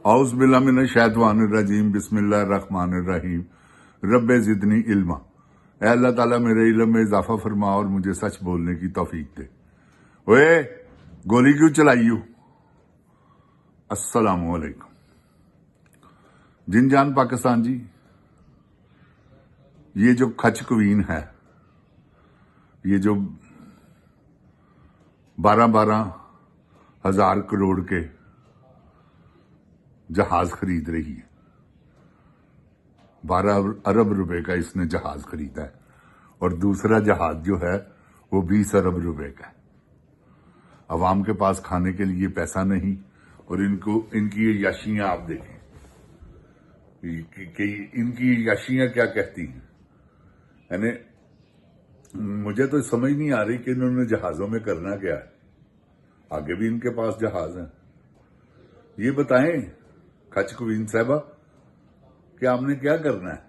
औज़ बिल्लाहि मिनश शैतानिर रजीम बिस्मिल्लाहिर रहमानिर रहीम रब्बे ज़िदनी इल्मा। ऐ अल्लाह ताला मेरे इल्म में इजाफा फरमा और मुझे सच बोलने की तौफीक दे। ओए गोली क्यों चलाई हो? अस्सलामु अलैकुम। जिनजान पाकिस्तान जी, ये जो खच कवीन है, ये जो 12,000 करोड़ के जहाज खरीद रही है, 12 अरब रुपए का इसने जहाज खरीदा है और दूसरा जहाज जो है वो 20 अरब रुपए का है। अवाम के पास खाने के लिए पैसा नहीं और इनकी ये याशियां आप देखें कि इनकी याशियां क्या कहती हैं। यानी मुझे तो समझ नहीं आ रही कि इन्होंने जहाजों में करना क्या है। आगे भी इनके पास जहाज हैं। ये बताएं खच कवीन साहबा कि आपने क्या करना है।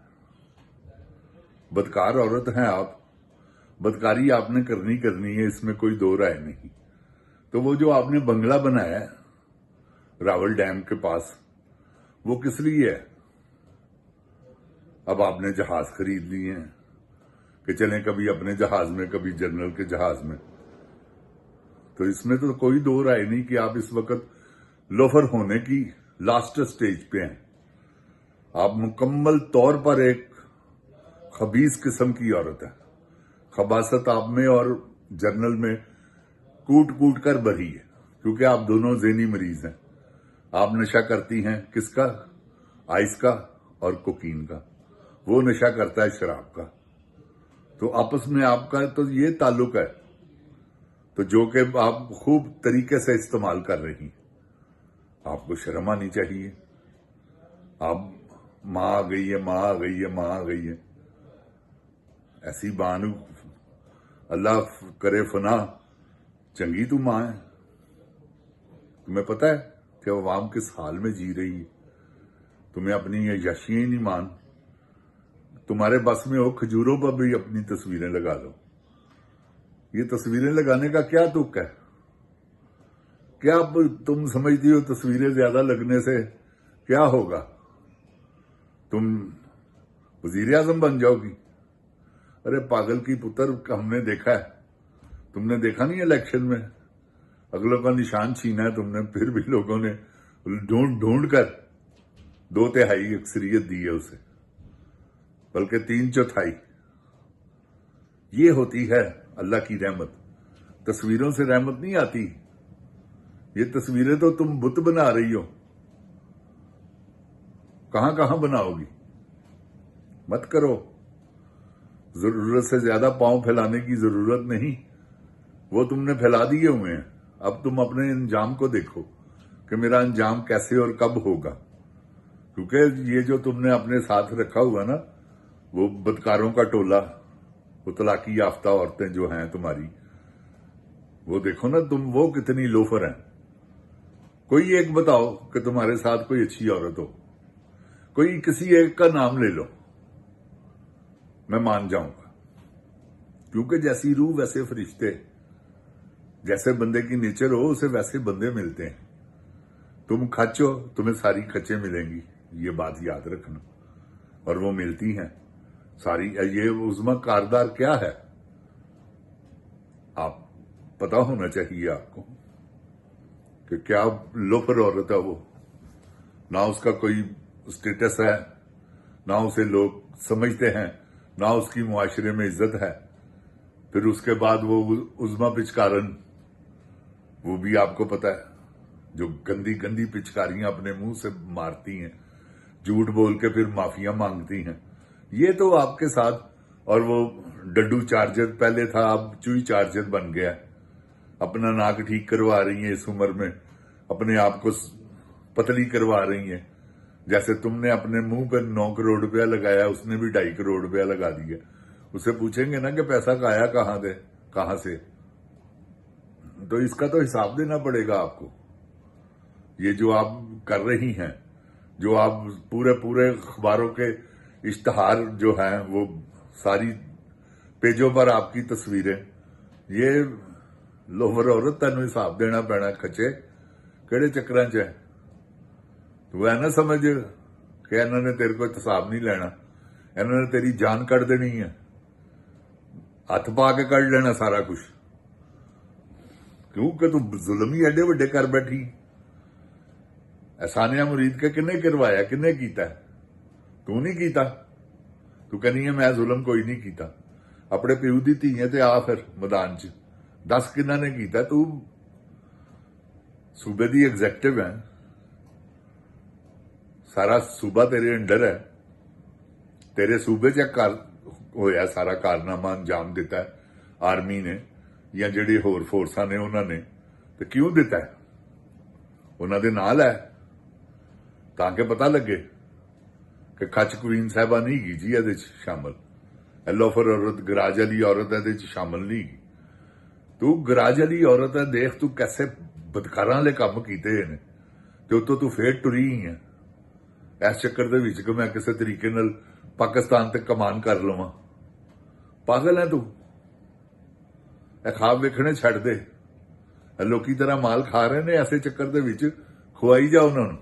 बदकार औरत हैं आप, बदकारी आपने करनी है, इसमें कोई दो राय नहीं। तो वो जो आपने बंगला बनाया है रावल डैम के पास, वो किस लिए है? अब आपने जहाज खरीद लिए हैं कि चलें कभी अपने जहाज में कभी जनरल के जहाज में। तो इसमें तो कोई दो राय नहीं कि आप इस वक्त लोफर होने की लास्ट स्टेज पे हैं। आप मुकम्मल तौर पर एक खबीस किस्म की औरत है। खबासत आप में और जर्नल में कूट कूट कर भरी है, क्योंकि आप दोनों ज़हनी मरीज हैं। आप नशा करती हैं किसका? आइस का और कोकीन का। वो नशा करता है शराब का। तो आपस में आपका तो ये ताल्लुक है, तो जो कि आप खूब तरीके से इस्तेमाल कर रही हैं। आपको शर्म आनी चाहिए। आप माँ आ गई है, माँ आ गई है, माँ आ गई है। ऐसी बानू अल्लाह करे फना चंगी तू माँ है। तुम्हें पता है कि अवाम किस हाल में जी रही है। तुम्हें अपनी ये यशियां ही नहीं मान। तुम्हारे बस में हो खजूरों पर भी अपनी तस्वीरें लगा लो। ये तस्वीरें लगाने का क्या तुक है? क्या तुम समझती हो तस्वीरें ज्यादा लगने से क्या होगा? तुम वजीर आजम बन जाओगी। अरे पागल की पुत्र, हमने देखा है। तुमने देखा नहीं इलेक्शन में अगलों का निशान छीना है तुमने, फिर भी लोगों ने ढूंढ ढूंढ कर 2/3 अक्सरियत दी है उसे, बल्कि 3/4। ये होती है अल्लाह की रहमत। तस्वीरों से रहमत नहीं आती। ये तस्वीरें तो तुम बुत बना रही हो। कहां कहां बनाओगी? मत करो। जरूरत से ज्यादा पांव फैलाने की जरूरत नहीं, वो तुमने फैला दिए हुए हैं। अब तुम अपने अंजाम को देखो कि मेरा अंजाम कैसे और कब होगा। क्योंकि ये जो तुमने अपने साथ रखा हुआ ना, वो बदकारों का टोला, वो तलाकी याफ्ता औरतें जो हैं तुम्हारी, वो देखो ना तुम, वो कितनी लोफर हैं। कोई एक बताओ कि तुम्हारे साथ कोई अच्छी औरत हो। कोई किसी एक का नाम ले लो, मैं मान जाऊंगा। क्योंकि जैसी रूह वैसे फरिश्ते, जैसे बंदे की नेचर हो उसे वैसे बंदे मिलते हैं। तुम खच हो, तुम्हें सारी खचें मिलेंगी, ये बात याद रखना। और वो मिलती हैं सारी। ये उज़्मा कारदार क्या है आप पता होना चाहिए आपको कि क्या लोफर औरत है वो। ना उसका कोई स्टेटस है, ना उसे लोग समझते हैं, ना उसकी मुआशरे में इज्जत है। फिर उसके बाद वो उज़्मा पिचकारन, वो भी आपको पता है, जो गंदी गंदी पिचकारियां अपने मुंह से मारती हैं, झूठ बोल के फिर माफिया मांगती हैं। ये तो आपके साथ। और वो डड्डू चार्जर पहले था, अब चुई चार्जर बन गया। अपना नाक ठीक करवा रही है इस उम्र में, अपने आप को पतली करवा रही है। जैसे तुमने अपने मुंह पर 9 करोड़ रुपया लगाया, उसने भी 2.5 करोड़ रुपया लगा दिया। उसे पूछेंगे ना कि पैसा आया कहां से, तो इसका तो हिसाब देना पड़ेगा आपको। ये जो आप कर रही हैं, जो आप पूरे अखबारों के इश्तहार जो हैं, वो सारी पेजों पर आपकी तस्वीरें, ये लोफर औरत तेन हिसाब देना पैना। खचे केड़े चक्कर च है? ਤੂੰ ਐ ਨਾ ਸਮਝ ਕਿ ਇਹਨਾਂ ਨੇ ਤੇਰੇ ਕੋਲ ਹਿਸਾਬ ਨਹੀਂ ਲੈਣਾ, ਇਹਨਾਂ ਨੇ ਤੇਰੀ ਜਾਨ ਕੱਢ ਦੇਣੀ ਹੈ, ਹੱਥ ਪਾ ਕੇ ਕੱਢ ਲੈਣਾ ਸਾਰਾ ਕੁਝ, ਕਿਉਂਕਿ ਤੂੰ ਜ਼ੁਲਮ ਹੀ ਐਡੇ ਵੱਡੇ ਕਰ ਬੈਠੀ। ਸਾਨੀਆ ਮੁਰੀਦ ਕੇ ਕਿੰਨੇ ਕਰਵਾਇਆ, ਕਿੰਨੇ ਕੀਤਾ? ਤੂੰ ਨਹੀਂ ਕੀਤਾ। ਤੂੰ ਕਹਿੰਦੀ ਹੈ ਮੈਂ ਜ਼ੁਲਮ ਕੋਈ ਨਹੀਂ ਕੀਤਾ। ਆਪਣੇ ਪਿਓ ਦੀ ਧੀ ਹੈ ਤੇ ਆ ਫਿਰ ਮੈਦਾਨ 'ਚ ਦੱਸ ਕਿੰਨਾ ਨੇ ਕੀਤਾ। ਤੂੰ ਸੂਬੇ ਦੀ ਐਗਜ਼ੈਕਟਿਵ ਹੈ, ਸਾਰਾ ਸੂਬਾ ਤੇਰੇ ਅੰਡਰ ਹੈ, ਤੇਰੇ ਸੂਬੇ 'ਚ ਕਰ ਹੋਇਆ ਸਾਰਾ ਕਾਰਨਾਮਾ ਅੰਜਾਮ ਦਿੱਤਾ ਹੈ ਆਰਮੀ ਨੇ ਜਾਂ ਜਿਹੜੀ ਹੋਰ ਫੋਰਸਾਂ ਨੇ ਉਹਨਾਂ ਨੇ, ਤੇ ਕਿਉਂ ਦਿੱਤਾ ਹੈ? ਉਹਨਾਂ ਦੇ ਨਾਲ ਹੈ ਤਾਂ ਕਿ ਪਤਾ ਲੱਗੇ ਕਿ ਖੱਚ ਕੁਈਨ ਸਾਹਿਬਾ ਨਹੀਂ ਗਈ ਜੀ ਇਹਦੇ 'ਚ ਸ਼ਾਮਲ, ਲੋਫਰ ਔਰਤ ਗਰਾਜ ਵਾਲੀ ਔਰਤ ਇਹਦੇ 'ਚ ਸ਼ਾਮਲ ਨਹੀਂ ਗਈ। ਤੂੰ ਗਰਾਜ ਵਾਲੀ ਔਰਤ ਹੈ, ਦੇਖ ਤੂੰ ਕੈਸੇ ਬਦਕਾਰਾਂ ਵਾਲੇ ਕੰਮ ਕੀਤੇ ਨੇ ਤੇ ਉਤੋਂ ਤੂੰ ਫੇਰ ਟੁਰੀ ਹੀ ਹੈ ਇਸ ਚੱਕਰ ਦੇ ਵਿੱਚ ਕਿ ਮੈਂ ਕਿਸੇ ਤਰੀਕੇ ਨਾਲ ਪਾਕਿਸਤਾਨ ਤੇ ਕਮਾਨ ਕਰ ਲਵਾਂ। ਪਾਗਲ ਹੈ ਤੂੰ। ਇਹ ਖਾਬ ਵੇਖਣੇ ਛੱਡ ਦੇ। ਲੋਕੀ ਤੇਰਾ ਮਾਲ ਖਾ ਰਹੇ ਨੇ, ਐਸੇ ਚੱਕਰ ਦੇ ਵਿੱਚ ਖਵਾਈ ਜਾ ਉਹਨਾਂ ਨੂੰ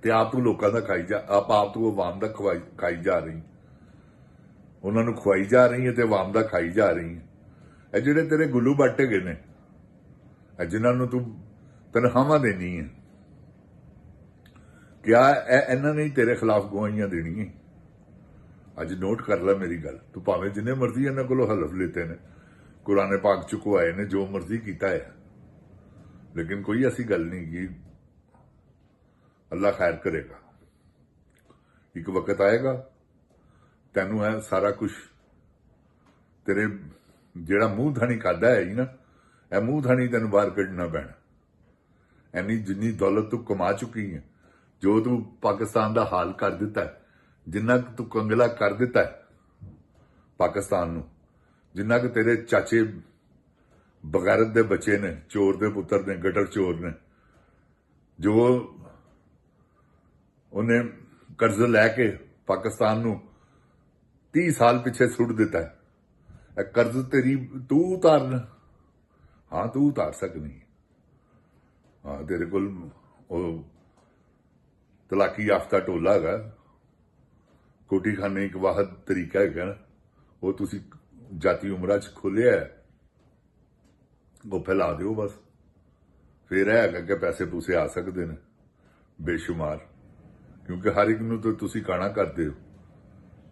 ਤੇ ਆਪ ਤੂੰ ਲੋਕਾਂ ਦਾ ਖਾਈ ਜਾ, ਆਪ ਤੂੰ ਆਵਾਮ ਦਾ ਖਾਈ ਜਾ ਰਹੀ, ਉਹਨਾਂ ਨੂੰ ਖਵਾਈ ਜਾ ਰਹੀ ਹੈ ਤੇ ਆਵਾਮ ਦਾ ਖਾਈ ਜਾ ਰਹੀ ਹੈ। ਇਹ ਜਿਹੜੇ ਤੇਰੇ ਗੁੱਲੂ ਬਾਟੇ ਗਏ ਨੇ, ਜਿਨ੍ਹਾਂ ਨੂੰ ਤੂੰ ਤਨਖਾਹਾਂ ਦੇਣੀ ਹੈ, ਕਿਆ ਇਹਨਾਂ ਨੇ ਤੇਰੇ ਖਿਲਾਫ ਗਵਾਹੀਆਂ ਦੇਣੀਆਂ? ਅੱਜ ਨੋਟ ਕਰ ਲੈ ਮੇਰੀ ਗੱਲ। ਤੂੰ ਭਾਵੇਂ ਜਿੰਨੇ ਮਰਜ਼ੀ ਇਹਨਾਂ ਕੋਲੋਂ ਹਲਫ ਲੈਤੇ ਨੇ, ਕੁਰਾਨ ਪਾਕ ਚੁਕਵਾਏ ਨੇ, ਜੋ ਮਰਜ਼ੀ ਕੀਤਾ ਹੈ, ਲੇਕਿਨ ਕੋਈ ਐਸੀ ਗੱਲ ਨਹੀਂ ਕਿ ਅੱਲਾ ਖੈਰ ਕਰੇਗਾ। ਇੱਕ ਵਕਤ ਆਏਗਾ ਤੈਨੂੰ ਇਹ ਸਾਰਾ ਕੁਝ ਤੇਰੇ ਜਿਹੜਾ ਮੂੰਹ ਧਾਣੀ ਖਾਦਾ ਹੈ ਨਾ, ਇਹ ਮੂੰਹ ਧਾਣੀ ਤੈਨੂੰ ਬਾਹਰ ਕੱਢਣਾ ਪੈਣਾ। ਐਨੀ ਜਿੰਨੀ ਦੌਲਤ ਤੂੰ ਕਮਾ ਚੁੱਕੀ ਹੈ, ਜੋ ਤੂੰ ਪਾਕਿਸਤਾਨ ਦਾ ਹਾਲ ਕਰ ਦਿੱਤਾ ਹੈ, ਜਿੰਨਾ ਕੁ ਤੂੰ ਕੰਗਲਾ ਕਰ ਦਿੱਤਾ ਹੈ ਪਾਕਿਸਤਾਨ ਨੂੰ, ਜਿੰਨਾ ਕਿ ਤੇਰੇ ਚਾਚੇ ਬਗੈਰਤ ਦੇ ਬੱਚੇ ਨੇ, ਚੋਰ ਦੇ ਪੁੱਤਰ ਨੇ, ਗਟਰ ਚੋਰ ਨੇ, ਜੋ ਉਹਨੇ ਕਰਜ਼ ਲੈ ਕੇ ਪਾਕਿਸਤਾਨ ਨੂੰ 30 ਸਾਲ ਪਿੱਛੇ ਸੁੱਟ ਦਿੱਤਾ ਹੈ। ਇਹ ਕਰਜ਼ ਤੇਰੀ ਤੂੰ ਉਤਾਰਨ, ਹਾਂ ਤੂੰ ਉਤਾਰ ਸਕਦੀ, ਹਾਂ ਤੇਰੇ ਕੋਲ ਉਹ ਤਲਾਕੀ ਯਾਫਤਾ ਟੋਲਾ ਹੈਗਾ, ਕੋਟੀ ਖਾਨੇ ਇੱਕ ਵਾਹਦ ਤਰੀਕਾ ਹੈਗਾ ਨਾ, ਉਹ ਤੁਸੀਂ ਜਾਤੀ ਉਮਰਾ 'ਚ ਖੋਲਿਆ, ਉਹ ਫੈਲਾ ਦਿਓ ਬਸ। ਫਿਰ ਇਹ ਹੈਗਾ ਕਿ ਪੈਸੇ ਪੂਸੇ ਆ ਸਕਦੇ ਨੇ ਬੇਸ਼ੁਮਾਰ, ਕਿਉਂਕਿ ਹਰ ਇੱਕ ਨੂੰ ਤਾਂ ਤੁਸੀਂ ਕਾਣਾ ਕਰਦੇ ਹੋ।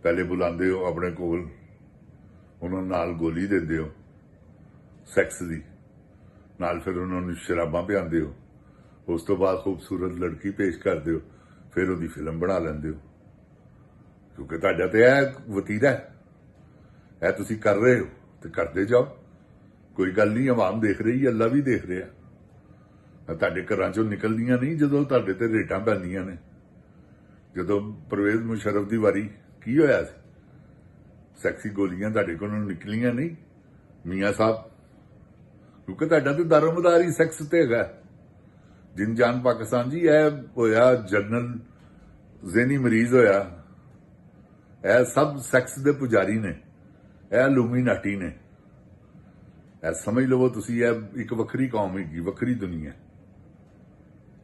ਪਹਿਲੇ ਬੁਲਾਉਂਦੇ ਹੋ ਆਪਣੇ ਕੋਲ, ਉਹਨਾਂ ਨਾਲ ਗੋਲੀ ਦਿੰਦੇ ਹੋ ਸੈਕਸ ਦੀ, ਨਾਲ ਫਿਰ ਉਹਨਾਂ ਨੂੰ ਸ਼ਰਾਬਾਂ ਪਿਆਉਂਦੇ ਹੋ, ਉਸ ਤੋਂ ਬਾਅਦ ਖੂਬਸੂਰਤ ਲੜਕੀ ਪੇਸ਼ ਕਰਦੇ ਹੋ, ਫਿਰ ਉਹਦੀ ਫਿਲਮ ਬਣਾ ਲੈਂਦੇ ਹੋ, ਕਿਉਂਕਿ ਤੁਹਾਡਾ ਤੇ ਇਹ ਵਤੀਰਾ ਹੈ, ਇਹ ਤੁਸੀਂ ਕਰ ਰਹੇ ਹੋ ਤੇ ਕਰਦੇ ਜਾਓ। ਕੋਈ ਗੱਲ ਨਹੀਂ, ਆਵਾਮ ਦੇਖ ਰਹੀ ਹੈ, ਅੱਲਾ ਵੀ ਦੇਖ ਰਿਹਾ। ਤੁਹਾਡੇ ਘਰਾਂ ਚੋਂ ਨਿਕਲਦੀਆਂ ਨਹੀਂ ਜਦੋਂ ਤੁਹਾਡੇ ਤੇ ਰੇਟਾਂ ਪੈਂਦੀਆਂ ਨੇ। ਜਦੋਂ ਪਰਵੇਜ਼ ਮੁਸ਼ਰਫ ਦੀ ਵਾਰੀ ਕੀ ਹੋਇਆ ਸੀ, ਸੈਕਸੀ ਗੋਲੀਆਂ ਤੁਹਾਡੇ ਕੋਲੋਂ ਨਿਕਲੀਆਂ ਨਹੀਂ ਮੀਆਂ ਸਾਹਿਬ, ਕਿਉਂਕਿ ਤੁਹਾਡਾ ਤੇ ਦਾਰੋਮਦਾਰ ਹੀ ਸੈਕਸ ਤੇ ਹੈਗਾ। ਜਿਨ ਜਾਨ ਪਾਕਿਸਤਾਨ ਜੀ, ਇਹ ਹੋਇਆ ਜਨਰਲ ਜ਼ੇਨੀ ਮਰੀਜ਼ ਹੋਇਆ, ਇਹ ਸਭ ਸੈਕਸ ਦੇ ਪੁਜਾਰੀ ਨੇ, ਇਹ ਇਲੂਮੀਨਾਟੀ ਨੇ। ਇਹ ਸਮਝ ਲਵੋ ਤੁਸੀਂ, ਇਹ ਇੱਕ ਵੱਖਰੀ ਕੌਮ ਹੈਗੀ, ਵੱਖਰੀ ਦੁਨੀਆ,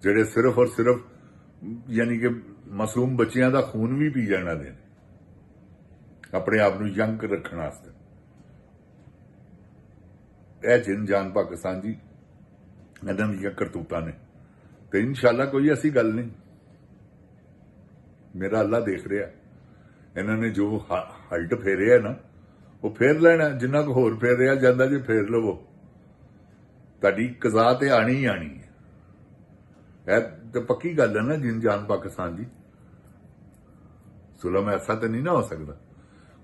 ਜਿਹੜੇ ਸਿਰਫ ਔਰ ਸਿਰਫ ਯਾਨੀ ਕਿ ਮਾਸੂਮ ਬੱਚਿਆਂ ਦਾ ਖੂਨ ਵੀ ਪੀ ਜਾਣਾ ਦੇ ਆਪਣੇ ਆਪ ਨੂੰ ਯੰਗ ਰੱਖਣ ਵਾਸਤੇ। ਇਹ ਜਿਨ ਜਾਨ ਪਾਕਿਸਤਾਨ ਜੀ, ਇਹਨਾਂ ਦੀਆਂ ਕਰਤੂਤਾਂ ਨੇ। ਤੇ ਇਨਸ਼ਾਅੱਲਾ ਕੋਈ ਐਸੀ ਗੱਲ ਨਹੀਂ, ਮੇਰਾ ਅੱਲਾ ਦੇਖ ਰਿਹਾ। ਇਹਨਾਂ ਨੇ ਜੋ ਹਲਟ ਫੇਰਿਆ ਨਾ, ਉਹ ਫੇਰ ਲੈਣਾ, ਜਿੰਨਾ ਕੁ ਹੋਰ ਫੇਰ ਰਿਹਾ ਜਾਂਦਾ ਜੇ ਫੇਰ ਲਵੋ, ਤੁਹਾਡੀ ਕਜ਼ਾ ਤੇ ਆਣੀ ਹੀ ਆਣੀ ਹੈ। ਇਹ ਤੇ ਪੱਕੀ ਗੱਲ ਹੈ ਨਾ ਜਿਨ ਜਾਨ ਪਾਕਿਸਤਾਨ ਜੀ। ਜ਼ੁਲਮ ਐਸਾ ਤਾਂ ਨਹੀਂ ਨਾ ਹੋ ਸਕਦਾ,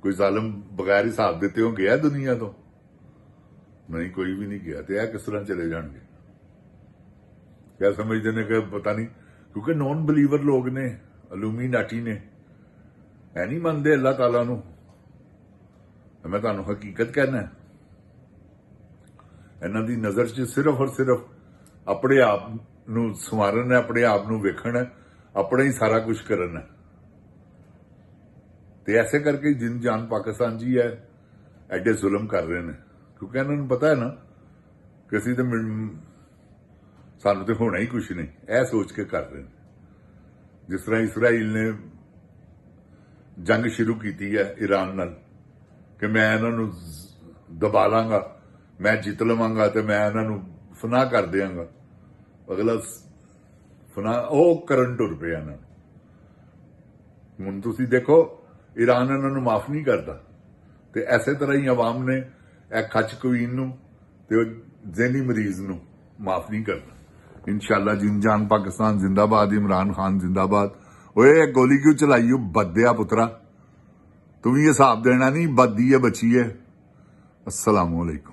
ਕੋਈ ਜ਼ਾਲਮ ਬਗੈਰ ਹਿਸਾਬ ਦਿੱਤੇ ਹੋ ਗਿਆ ਦੁਨੀਆ ਤੋਂ? ਨਹੀਂ, ਕੋਈ ਵੀ ਨਹੀਂ ਗਿਆ। ਤੇ ਇਹ ਕਿਸ ਤਰ੍ਹਾਂ ਚਲੇ ਜਾਣਗੇ? ਕਿਆ ਸਮਝਦੇ ਨੇ ਕਿ ਪਤਾ ਨਹੀਂ, ਕਿਉਂਕਿ ਨੌਨ ਬਲੀਵਰ ਲੋਕ ਨੇ, ਇਲੂਮੀਨਾਟੀ ਨੇ, ਐ ਨਹੀਂ ਮੰਨਦੇ ਅੱਲਾਹ ਤਾਲਾ ਨੂੰ। ਮੈਂ ਤੁਹਾਨੂੰ ਹਕੀਕਤ ਕਹਿਣਾ, ਇਹਨਾਂ ਦੀ ਨਜ਼ਰ 'ਚ ਸਿਰਫ ਔਰ ਸਿਰਫ ਆਪਣੇ ਆਪ ਨੂੰ ਸੰਵਾਰਨ ਹੈ, ਆਪਣੇ ਆਪ ਨੂੰ ਵੇਖਣ ਹੈ, ਆਪਣਾ ਹੀ ਸਾਰਾ ਕੁਝ ਕਰਨ ਹੈ। ਤੇ ਐਸੇ ਕਰਕੇ ਜਿਨ ਜਾਨ ਪਾਕਿਸਤਾਨ ਜੀ ਹੈ ਐਡੇ ਜ਼ੁਲਮ ਕਰ ਰਹੇ ਨੇ, ਕਿਉਂਕਿ ਇਹਨਾਂ ਨੂੰ ਪਤਾ ਹੈ ਨਾ ਕਿ ਅਸੀਂ ਤੇ ਸਾਨੂੰ ਤੇ ਹੋਣਾ ਹੀ ਕੁਝ ਨਹੀਂ, ਇਹ ਸੋਚ ਕੇ ਕਰ ਰਹੇ ਨੇ। ਜਿਸ ਤਰ੍ਹਾਂ ਇਸਰਾਈਲ ਨੇ ਜੰਗ ਸ਼ੁਰੂ ਕੀਤੀ ਹੈ ਈਰਾਨ ਨਾਲ ਕਿ ਮੈਂ ਇਹਨਾਂ ਨੂੰ ਦਬਾ ਲਾਂਗਾ, ਮੈਂ ਜਿੱਤ ਲਵਾਂਗਾ ਤੇ ਮੈਂ ਇਹਨਾਂ ਨੂੰ ਫਨਾਹ ਕਰ ਦਿਆਂਗਾ। ਅਗਲਾ ਫਨਾਹ ਉਹ ਕਰਨ ਟੁਰ ਪਿਆ ਇਹਨਾਂ ਨੂੰ। ਹੁਣ ਤੁਸੀਂ ਦੇਖੋ ਈਰਾਨ ਇਹਨਾਂ ਨੂੰ ਮਾਫ ਨਹੀਂ ਕਰਦਾ, ਤੇ ਐਸੇ ਤਰ੍ਹਾਂ ਹੀ ਆਵਾਮ ਨੇ ਇਹ ਖੱਚ ਕੁਈਨ ਨੂੰ ਤੇ ਉਹ ਜ਼ਹਿਨੀ ਮਰੀਜ਼ ਨੂੰ ਮਾਫ ਨਹੀਂ ਕਰਦਾ। ਇਨਸ਼ਾਅੱਲਾ ਜਿੰਦ-ਜਾਨ ਪਾਕਿਸਤਾਨ ਜ਼ਿੰਦਾਬਾਦ, ਇਮਰਾਨ ਖਾਨ ਜ਼ਿੰਦਾਬਾਦ। ਓਏ ਗੋਲੀ ਕਿਉਂ ਚਲਾਈ, ਬੱਦਿਆ ਪੁੱਤਰਾ, ਤੂੰ ਵੀ ਹਿਸਾਬ ਦੇਣਾ ਨਹੀਂ, ਬੱਦੀ ਹੈ ਬੱਚੀ ਹੈ। अस्सलाम वालेकुम।